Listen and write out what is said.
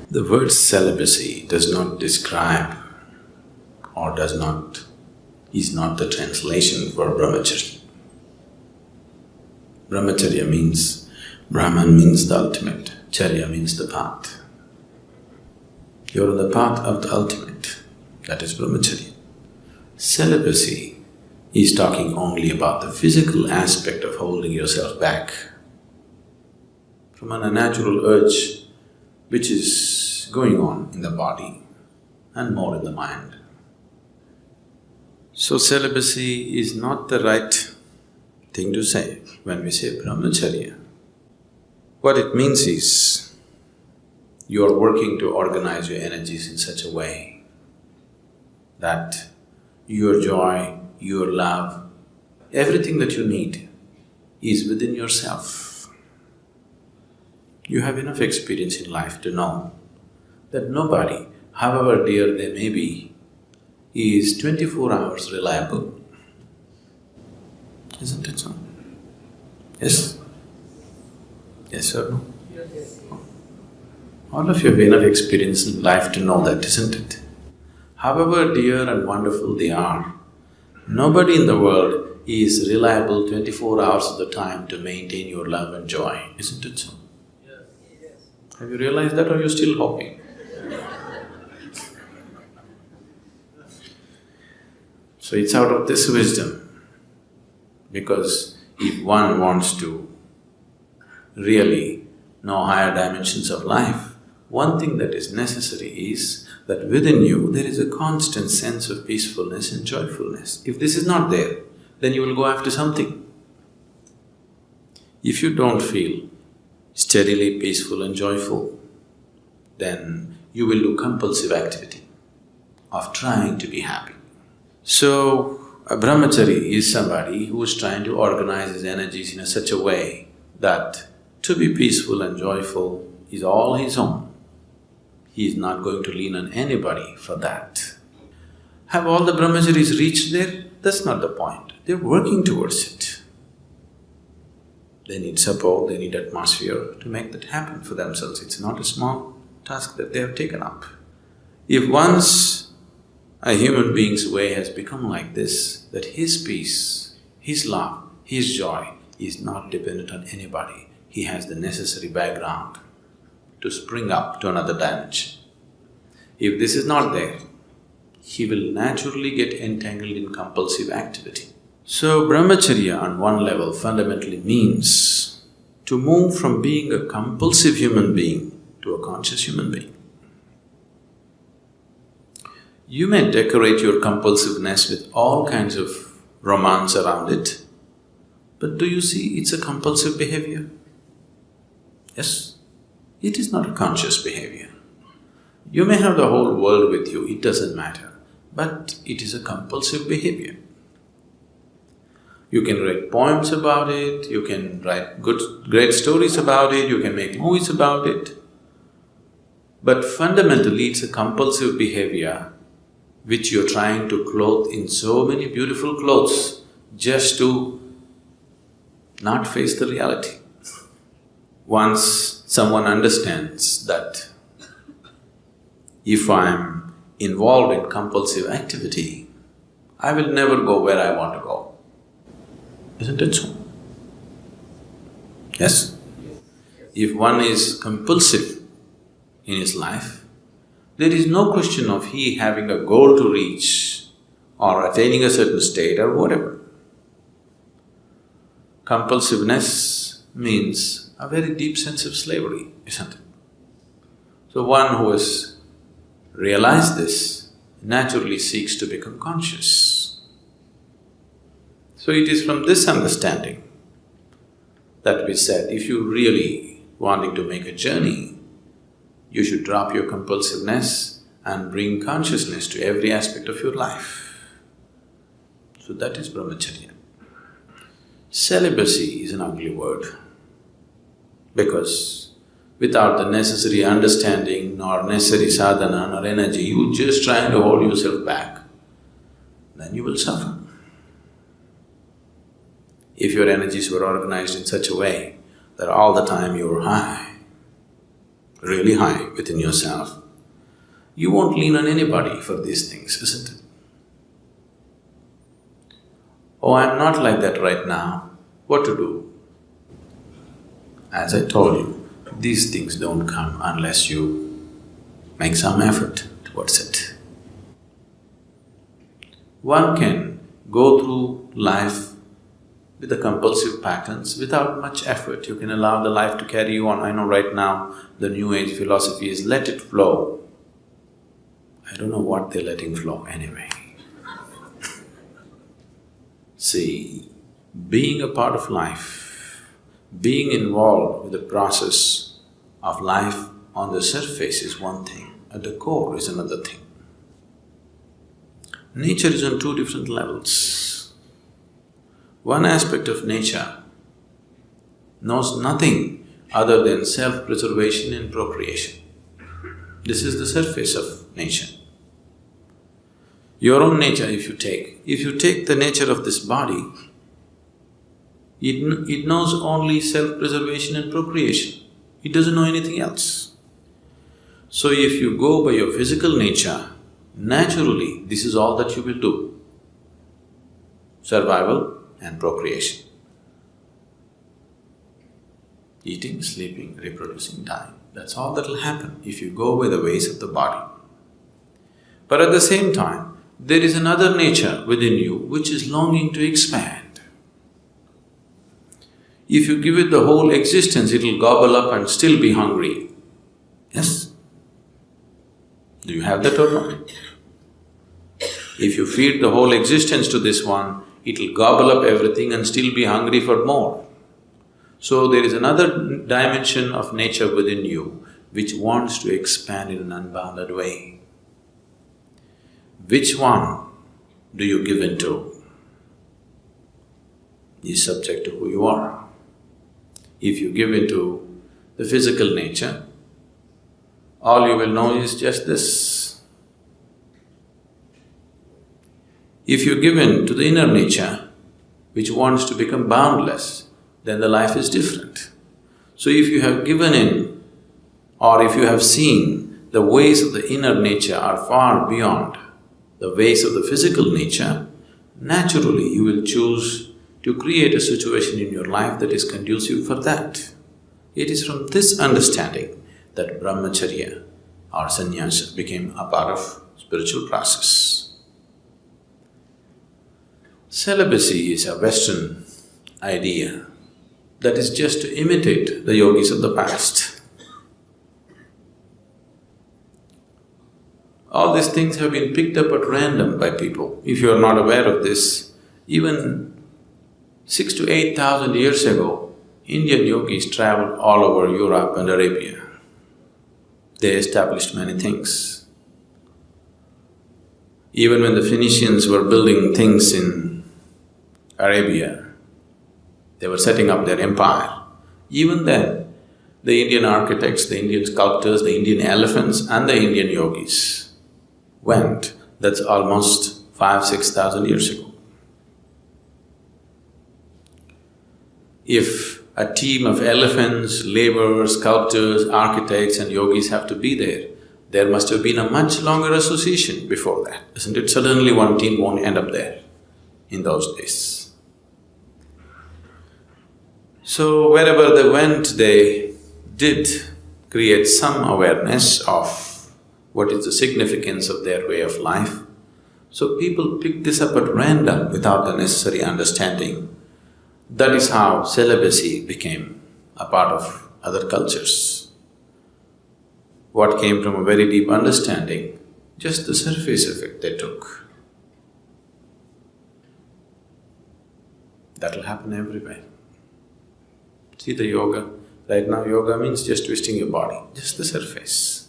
The word celibacy does not describe or is not the translation for Brahmacharya. Brahmacharya means, Brahman means the ultimate, Charya means the path. You're on the path of the ultimate, that is Brahmacharya. Celibacy is talking only about the physical aspect of holding yourself back from an unnatural urge which is going on in the body and more in the mind. So celibacy is not the right thing to say when we say Brahmacharya. What it means is, you are working to organize your energies in such a way that your joy, your love, everything that you need is within yourself. You have enough experience in life to know that nobody, however dear they may be, is 24 hours reliable. Isn't it so? Yes? Yes or no? Yes. All of you have enough experience in life to know that, isn't it? However dear and wonderful they are, nobody in the world is reliable 24 hours of the time to maintain your love and joy, isn't it so? Yes. Have you realized that, or you're still hoping? So it's out of this wisdom, because if one wants to really know higher dimensions of life, one thing that is necessary is that within you there is a constant sense of peacefulness and joyfulness. If this is not there, then you will go after something. If you don't feel steadily peaceful and joyful, then you will do compulsive activity of trying to be happy. So, a brahmachari is somebody who is trying to organize his energies in such a way that to be peaceful and joyful is all his own. He is not going to lean on anybody for that. Have all the brahmacharis reached there? That's not the point. They're working towards it. They need support, they need atmosphere to make that happen for themselves. It's not a small task that they have taken up. If once a human being's way has become like this, that his peace, his love, his joy is not dependent on anybody, he has the necessary background to spring up to another dimension. If this is not there, he will naturally get entangled in compulsive activity. So brahmacharya on one level fundamentally means to move from being a compulsive human being to a conscious human being. You may decorate your compulsiveness with all kinds of romance around it, but do you see it's a compulsive behavior? Yes, it is not a conscious behavior. You may have the whole world with you, it doesn't matter, but it is a compulsive behavior. You can write poems about it, you can write great stories about it, you can make movies about it, but fundamentally it's a compulsive behavior which you're trying to clothe in so many beautiful clothes just to not face the reality. Once someone understands that if I'm involved in compulsive activity, I will never go where I want to go. Isn't it so? Yes? If one is compulsive in his life, there is no question of he having a goal to reach or attaining a certain state or whatever. Compulsiveness means a very deep sense of slavery, isn't it? So one who has realized this naturally seeks to become conscious. So it is from this understanding that we said, if you really wanting to make a journey, you should drop your compulsiveness and bring consciousness to every aspect of your life. So that is brahmacharya. Celibacy is an ugly word, because without the necessary understanding nor necessary sadhana nor energy, you just trying to hold yourself back, then you will suffer. If your energies were organized in such a way that all the time you were high, really high within yourself, you won't lean on anybody for these things, isn't it? Oh, I'm not like that right now. What to do? As I told you, these things don't come unless you make some effort towards it. One can go through life with the compulsive patterns without much effort. You can allow the life to carry you on. I know right now the new age philosophy is let it flow. I don't know what they're letting flow anyway. See, being a part of life, being involved with the process of life on the surface is one thing, at the core is another thing. Nature is on two different levels. One aspect of nature knows nothing other than self-preservation and procreation. This is the surface of nature. Your own nature if you take the nature of this body, it knows only self-preservation and procreation. It doesn't know anything else. So if you go by your physical nature, naturally this is all that you will do. Survival and procreation. Eating, sleeping, reproducing, dying. That's all that will happen if you go by the ways of the body. But at the same time, there is another nature within you which is longing to expand. If you give it the whole existence, it'll gobble up and still be hungry. Yes? Do you have that or not? If you feed the whole existence to this one, it'll gobble up everything and still be hungry for more. So there is another dimension of nature within you which wants to expand in an unbounded way. Which one do you give into is subject to who you are. If you give into the physical nature, all you will know is just this. If you give in to the inner nature, which wants to become boundless, then the life is different. So if you have given in, or if you have seen the ways of the inner nature are far beyond the ways of the physical nature, naturally you will choose to create a situation in your life that is conducive for that. It is from this understanding that Brahmacharya or sannyasa became a part of spiritual process. Celibacy is a Western idea that is just to imitate the yogis of the past. All these things have been picked up at random by people. If you are not aware of this, even 6,000 to 8,000 years ago, Indian yogis traveled all over Europe and Arabia. They established many things. Even when the Phoenicians were building things in Arabia, they were setting up their empire. Even then, the Indian architects, the Indian sculptors, the Indian elephants and the Indian yogis went. That's almost 5,000 to 6,000 years ago. If a team of elephants, laborers, sculptors, architects and yogis have to be there must have been a much longer association before that, isn't it? Suddenly one team won't end up there in those days. So wherever they went, they did create some awareness of what is the significance of their way of life. So people picked this up at random without the necessary understanding. That is how celibacy became a part of other cultures. What came from a very deep understanding, just the surface of it they took. That'll happen everywhere. See the yoga, right now yoga means just twisting your body, just the surface.